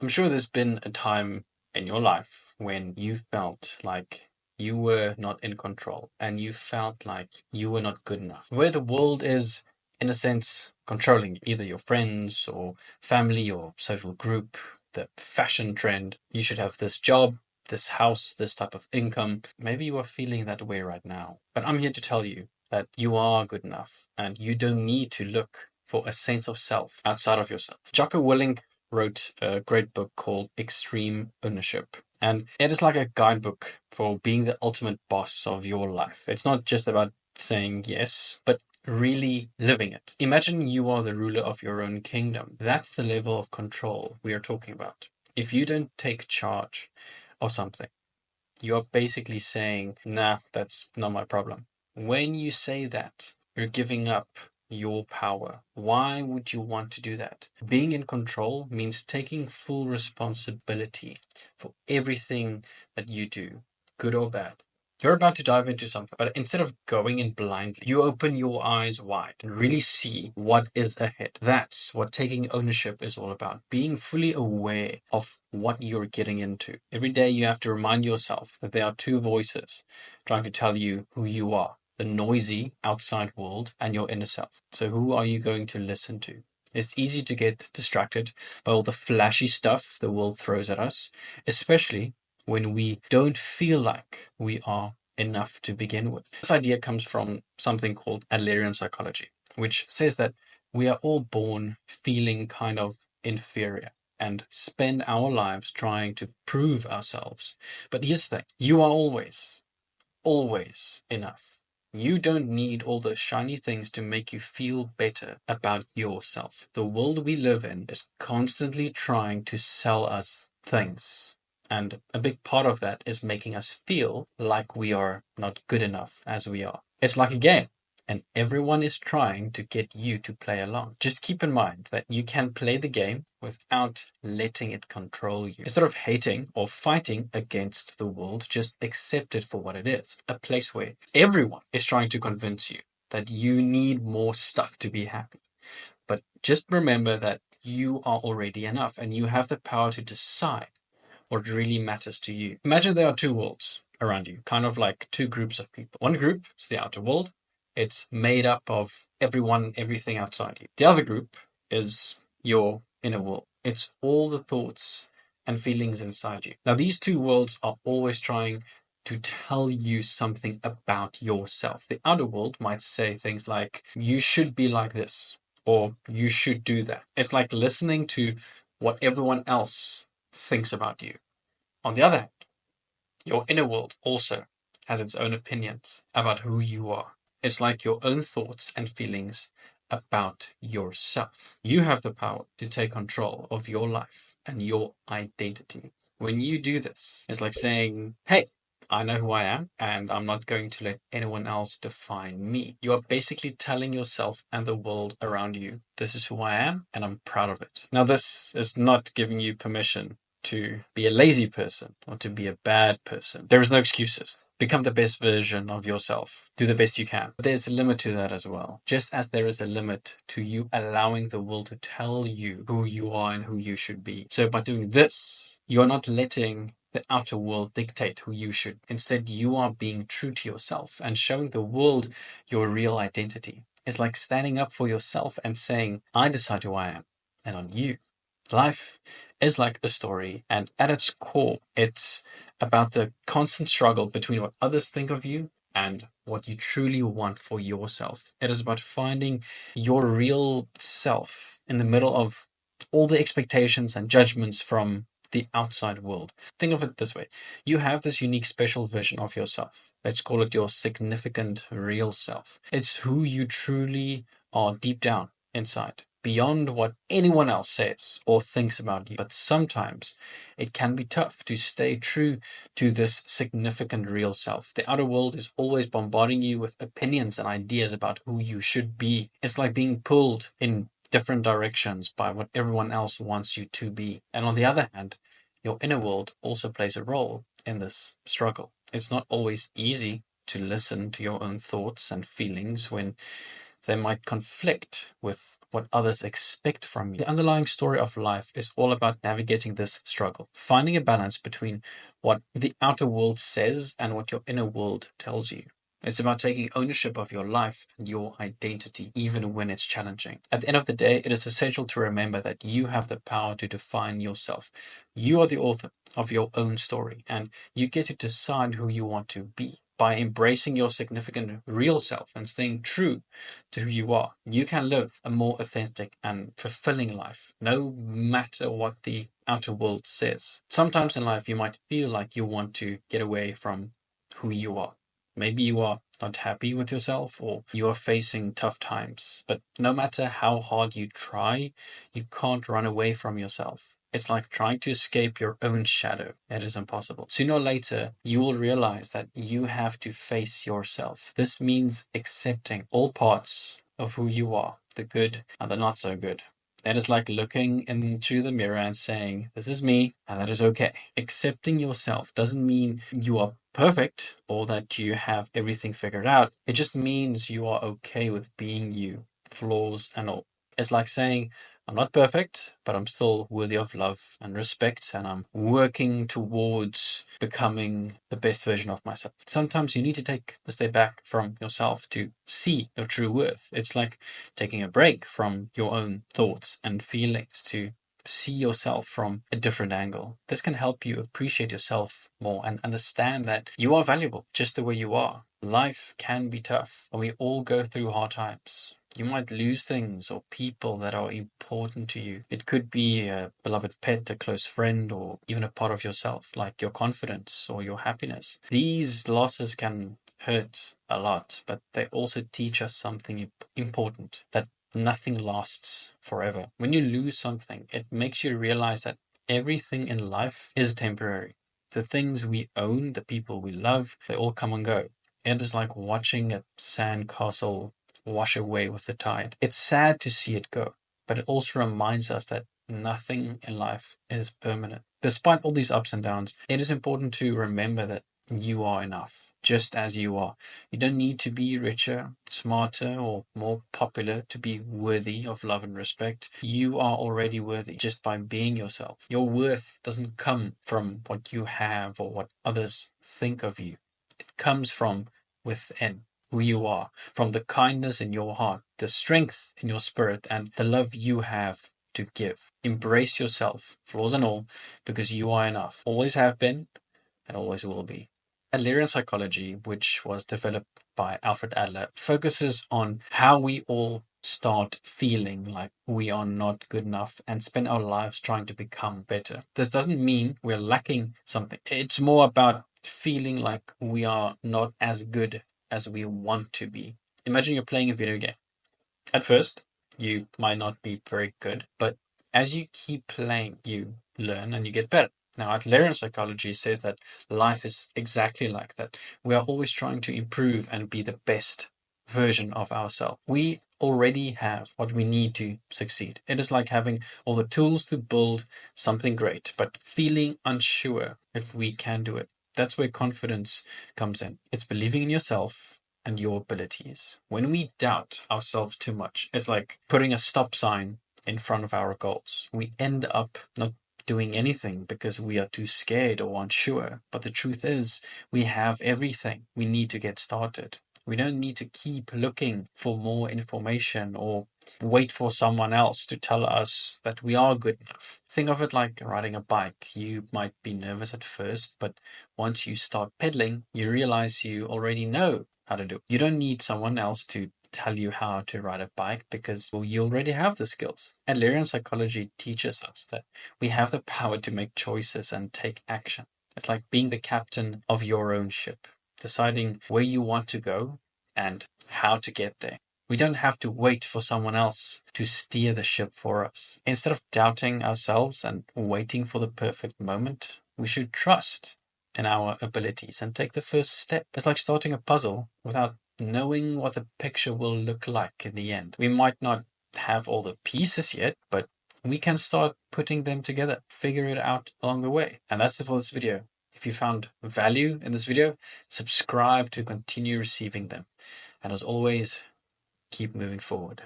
I'm sure there's been a time in your life when you felt like you were not in control and you felt like you were not good enough. Where the world is, in a sense, controlling you, either your friends or family or social group, the fashion trend. You should have this job, this house, this type of income. Maybe you are feeling that way right now. But I'm here to tell you that you are good enough and you don't need to look for a sense of self outside of yourself. Jocko Willink wrote a great book called Extreme Ownership. And it is like a guidebook for being the ultimate boss of your life. It's not just about saying yes, but really living it. Imagine you are the ruler of your own kingdom. That's the level of control we are talking about. If you don't take charge of something, you are basically saying, nah, that's not my problem. When you say that, you're giving up your power. Why would you want to do that? Being in control means taking full responsibility for everything that you do, good or bad. You're about to dive into something, but instead of going in blindly, you open your eyes wide and really see what is ahead. That's what taking ownership is all about. Being fully aware of what you're getting into. Every day you have to remind yourself that there are two voices trying to tell you who you are: the noisy outside world and your inner self. So who are you going to listen to? It's easy to get distracted by all the flashy stuff the world throws at us, especially when we don't feel like we are enough to begin with. This idea comes from something called Adlerian psychology, which says that we are all born feeling kind of inferior and spend our lives trying to prove ourselves. But here's the thing: you are always enough. You don't need all those shiny things to make you feel better about yourself. The world we live in is constantly trying to sell us things. And a big part of that is making us feel like we are not good enough as we are. It's like a game, and everyone is trying to get you to play along. Just keep in mind that you can play the game without letting it control you. Instead of hating or fighting against the world, just accept it for what it is: a place where everyone is trying to convince you that you need more stuff to be happy. But just remember that you are already enough and you have the power to decide what really matters to you. Imagine there are two worlds around you, kind of like two groups of people. One group is the outer world. It's made up of everyone, everything outside you. The other group is your inner world. It's all the thoughts and feelings inside you. Now, these two worlds are always trying to tell you something about yourself. The outer world might say things like, you should be like this, or you should do that. It's like listening to what everyone else thinks about you. On the other hand, your inner world also has its own opinions about who you are. It's like your own thoughts and feelings about yourself. You have the power to take control of your life and your identity. When you do this, it's like saying, hey, I know who I am, and I'm not going to let anyone else define me. You are basically telling yourself and the world around you, this is who I am, and I'm proud of it. Now, this is not giving you permission to be a lazy person or to be a bad person. There is no excuses. Become the best version of yourself. Do the best you can. But there's a limit to that as well. Just as there is a limit to you allowing the world to tell you who you are and who you should be. So by doing this, you're not letting the outer world dictate who you should. Instead, you are being true to yourself and showing the world your real identity. It's like standing up for yourself and saying, I decide who I am, and on you. Life is like a story, and at its core, it's about the constant struggle between what others think of you and what you truly want for yourself. It is about finding your real self in the middle of all the expectations and judgments from the outside world. Think of it this way: you have this unique special version of yourself. Let's call it your significant real self. It's who you truly are deep down inside, beyond what anyone else says or thinks about you. But sometimes it can be tough to stay true to this significant real self. The outer world is always bombarding you with opinions and ideas about who you should be. It's like being pulled in different directions by what everyone else wants you to be. And on the other hand, your inner world also plays a role in this struggle. It's not always easy to listen to your own thoughts and feelings when they might conflict with what others expect from you. The underlying story of life is all about navigating this struggle, finding a balance between what the outer world says and what your inner world tells you. It's about taking ownership of your life and your identity, even when it's challenging. At the end of the day, it is essential to remember that you have the power to define yourself. You are the author of your own story, and you get to decide who you want to be. By embracing your significant real self and staying true to who you are, you can live a more authentic and fulfilling life, no matter what the outer world says. Sometimes in life, you might feel like you want to get away from who you are. Maybe you are not happy with yourself or you are facing tough times. But no matter how hard you try, you can't run away from yourself. It's like trying to escape your own shadow. It is impossible. Sooner or later, you will realize that you have to face yourself. This means accepting all parts of who you are, the good and the not so good. That is like looking into the mirror and saying, this is me, and that is okay. Accepting yourself doesn't mean you are perfect or that you have everything figured out. It just means you are okay with being you, flaws and all. It's like saying, I'm not perfect, but I'm still worthy of love and respect, and I'm working towards becoming the best version of myself. Sometimes you need to take a step back from yourself to see your true worth. It's like taking a break from your own thoughts and feelings to see yourself from a different angle. This can help you appreciate yourself more and understand that you are valuable just the way you are. Life can be tough, and we all go through hard times. You might lose things or people that are important to you. It could be a beloved pet, a close friend, or even a part of yourself, like your confidence or your happiness. These losses can hurt a lot, but they also teach us something important, that nothing lasts forever. When you lose something, it makes you realize that everything in life is temporary. The things we own, the people we love, they all come and go. It is like watching a sandcastle wash away with the tide. It's sad to see it go, but it also reminds us that nothing in life is permanent. Despite all these ups and downs, it is important to remember that you are enough, just as you are. You don't need to be richer, smarter, or more popular to be worthy of love and respect. You are already worthy just by being yourself. Your worth doesn't come from what you have or what others think of you. It comes from within, who you are, from the kindness in your heart, the strength in your spirit, and the love you have to give. Embrace yourself, flaws and all, because you are enough. Always have been and always will be. Adlerian psychology, which was developed by Alfred Adler, focuses on how we all start feeling like we are not good enough and spend our lives trying to become better. This doesn't mean we're lacking something. It's more about feeling like we are not as good as we want to be. Imagine you're playing a video game. At first, you might not be very good, but as you keep playing, you learn and you get better. Now, Adlerian psychology says that life is exactly like that. We are always trying to improve and be the best version of ourselves. We already have what we need to succeed. It is like having all the tools to build something great, but feeling unsure if we can do it. That's where confidence comes in. It's believing in yourself and your abilities. When we doubt ourselves too much, it's like putting a stop sign in front of our goals. We end up not doing anything because we are too scared or unsure. But the truth is, we have everything we need to get started. We don't need to keep looking for more information or wait for someone else to tell us that we are good enough. Think of it like riding a bike. You might be nervous at first, but once you start pedaling, you realize you already know how to do it. You don't need someone else to tell you how to ride a bike because you already have the skills. Adlerian psychology teaches us that we have the power to make choices and take action. It's like being the captain of your own ship, deciding where you want to go and how to get there. We don't have to wait for someone else to steer the ship for us. Instead of doubting ourselves and waiting for the perfect moment, we should trust in our abilities and take the first step. It's like starting a puzzle without knowing what the picture will look like in the end. We might not have all the pieces yet, but we can start putting them together, figure it out along the way. And that's it for this video. If you found value in this video, subscribe to continue receiving them. And as always, keep moving forward.